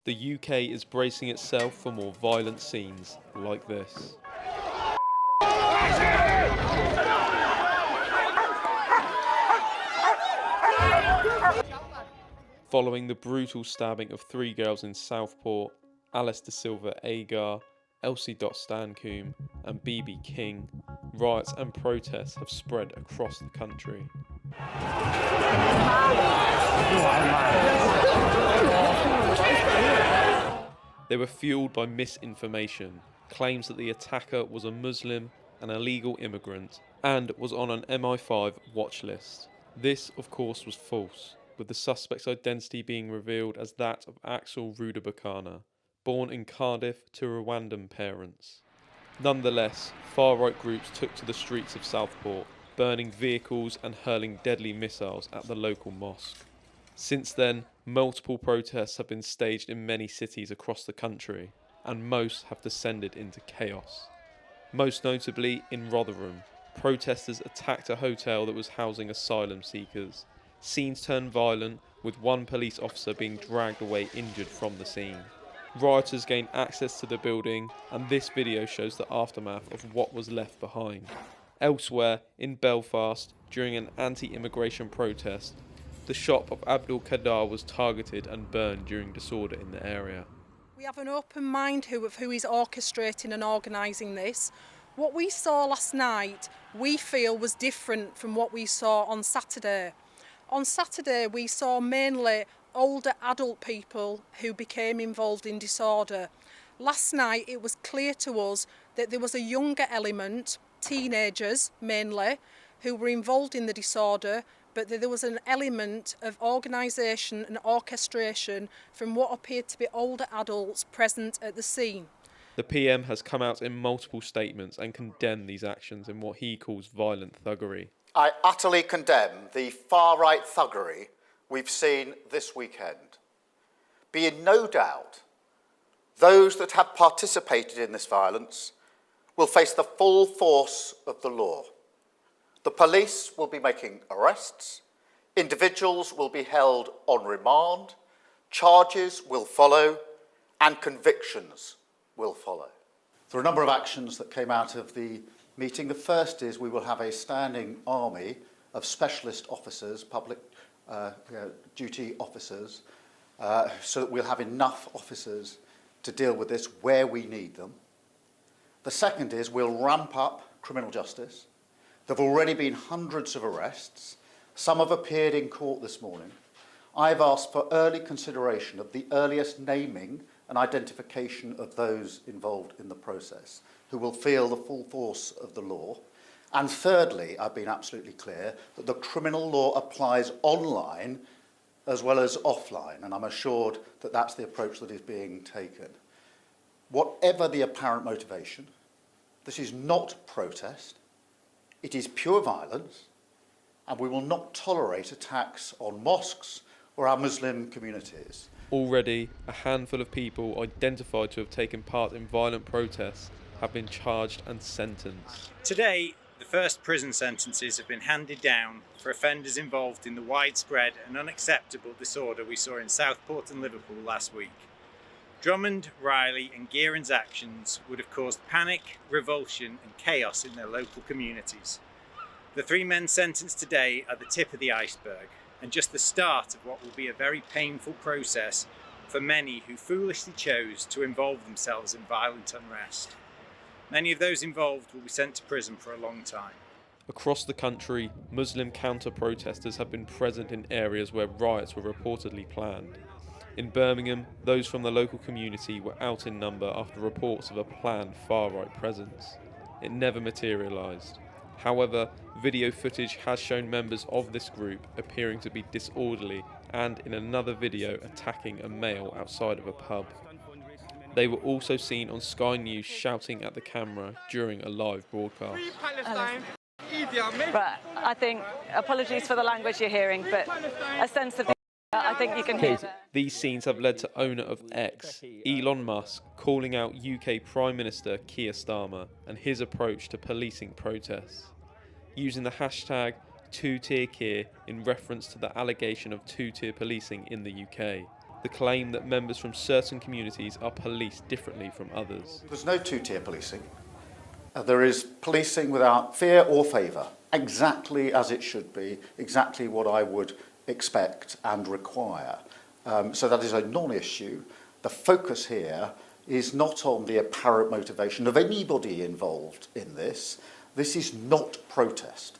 The UK is bracing itself for more violent scenes like this. Following the brutal stabbing of 3 girls in Southport, Alice De Silva Agar, Elsie Stancombe and BB King, riots and protests have spread across the country. They were fueled by misinformation, claims that the attacker was a Muslim, an illegal immigrant, and was on an MI5 watch list. This, of course, was false, with the suspect's identity being revealed as that of Axel Rudabakana, born in Cardiff to Rwandan parents. Nonetheless, far-right groups took to the streets of Southport, burning vehicles and hurling deadly missiles at the local mosque. Since then, multiple protests have been staged in many cities across the country, and most have descended into chaos. Most notably in Rotherham, protesters attacked a hotel that was housing asylum seekers. Scenes turned violent, with one police officer being dragged away injured from the scene. Rioters gained access to the building, and this video shows the aftermath of what was left behind. Elsewhere, in Belfast, during an anti-immigration protest, the shop of Abdul Qadar was targeted and burned during disorder in the area. We have an open mind of who is orchestrating and organising this. What we saw last night, we feel, was different from what we saw on Saturday. On Saturday, we saw mainly older adult people who became involved in disorder. Last night, it was clear to us that there was a younger element, teenagers mainly, who were involved in the disorder, but there was an element of organisation and orchestration from what appeared to be older adults present at the scene. The PM has come out in multiple statements and condemned these actions in what he calls violent thuggery. I utterly condemn the far-right thuggery we've seen this weekend. Be in no doubt, those that have participated in this violence will face the full force of the law. The police will be making arrests, individuals will be held on remand, charges will follow, and convictions will follow. There are a number of actions that came out of the meeting. The first is we will have a standing army of specialist officers, public duty officers, so that we'll have enough officers to deal with this where we need them. The second is we'll ramp up criminal justice. There have already been hundreds of arrests. Some have appeared in court this morning. I've asked for early consideration of the earliest naming and identification of those involved in the process, who will feel the full force of the law. And thirdly, I've been absolutely clear that the criminal law applies online as well as offline, and I'm assured that that's the approach that is being taken. Whatever the apparent motivation, this is not protest, it is pure violence, and we will not tolerate attacks on mosques or our Muslim communities. Already, a handful of people identified to have taken part in violent protests have been charged and sentenced. Today, the first prison sentences have been handed down for offenders involved in the widespread and unacceptable disorder we saw in Southport and Liverpool last week. Drummond, Riley and Gearon's actions would have caused panic, revulsion and chaos in their local communities. The 3 men sentenced today are the tip of the iceberg and just the start of what will be a very painful process for many who foolishly chose to involve themselves in violent unrest. Many of those involved will be sent to prison for a long time. Across the country, Muslim counter-protesters have been present in areas where riots were reportedly planned. In Birmingham, those from the local community were out in number after reports of a planned far-right presence. It never materialised. However, video footage has shown members of this group appearing to be disorderly and in another video attacking a male outside of a pub. They were also seen on Sky News shouting at the camera during a live broadcast. But I think, apologies for the language you're hearing, but a sense of I think you can hear that. These scenes have led to owner of X, Elon Musk, calling out UK Prime Minister Keir Starmer and his approach to policing protests, using the hashtag 2-tier Keir in reference to the allegation of 2-tier policing in the UK. the claim that members from certain communities are policed differently from others. There's no two-tier policing. There is policing without fear or favour, exactly as it should be, exactly what I would expect and require. So that is a non-issue. The focus here is not on the apparent motivation of anybody involved in this. This is not protest.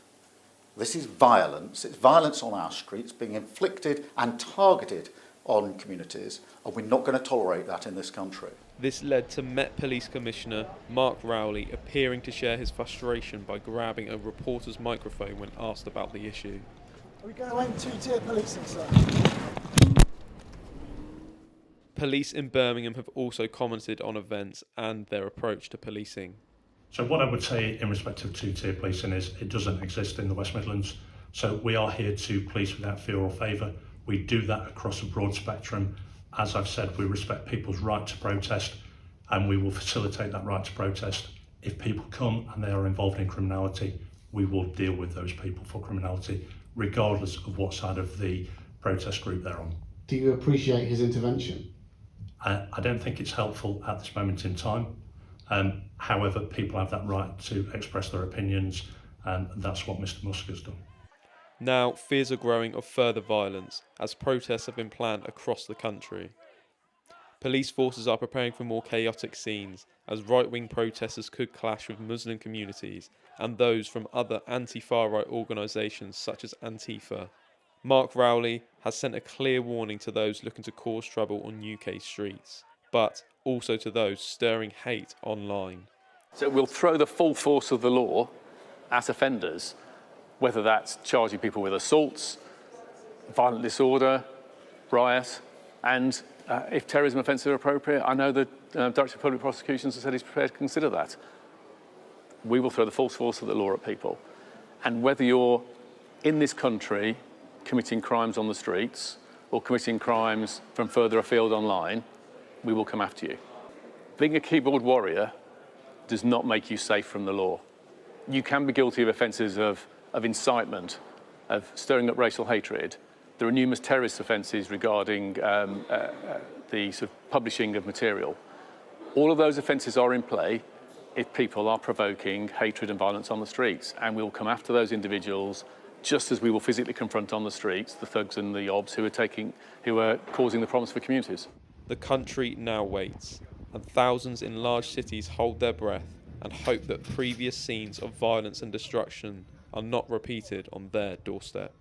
This is violence. It's violence on our streets being inflicted and targeted on communities, and we're not going to tolerate that in this country. This led to Met Police Commissioner Mark Rowley appearing to share his frustration by grabbing a reporter's microphone when asked about the issue. Are we going two-tier policing, sir? Police in Birmingham have also commented on events and their approach to policing. So what I would say in respect of two-tier policing is it doesn't exist in the West Midlands. So we are here to police without fear or favour. We do that across a broad spectrum. As I've said, we respect people's right to protest, and we will facilitate that right to protest. If people come and they are involved in criminality, we will deal with those people for criminality, regardless of what side of the protest group they're on. Do you appreciate his intervention? I don't think it's helpful at this moment in time. However, people have that right to express their opinions, and that's what Mr Musk has done. Now, fears are growing of further violence as protests have been planned across the country. Police forces are preparing for more chaotic scenes as right-wing protesters could clash with Muslim communities and those from other anti-far right organisations such as Antifa. Mark Rowley has sent a clear warning to those looking to cause trouble on UK streets, but also to those stirring hate online. So we'll throw the full force of the law at offenders, whether that's charging people with assaults, violent disorder, riot, and if terrorism offences are appropriate, I know the Director of Public Prosecutions has said he's prepared to consider that. We will throw the full force of the law at people. And whether you're in this country committing crimes on the streets or committing crimes from further afield online, we will come after you. Being a keyboard warrior does not make you safe from the law. You can be guilty of offences of incitement, of stirring up racial hatred. There are numerous terrorist offences regarding the sort of publishing of material. All of those offences are in play if people are provoking hatred and violence on the streets, and we will come after those individuals just as we will physically confront on the streets the thugs and the obs who are causing the problems for communities. The country now waits, and thousands in large cities hold their breath and hope that previous scenes of violence and destruction are not repeated on their doorstep.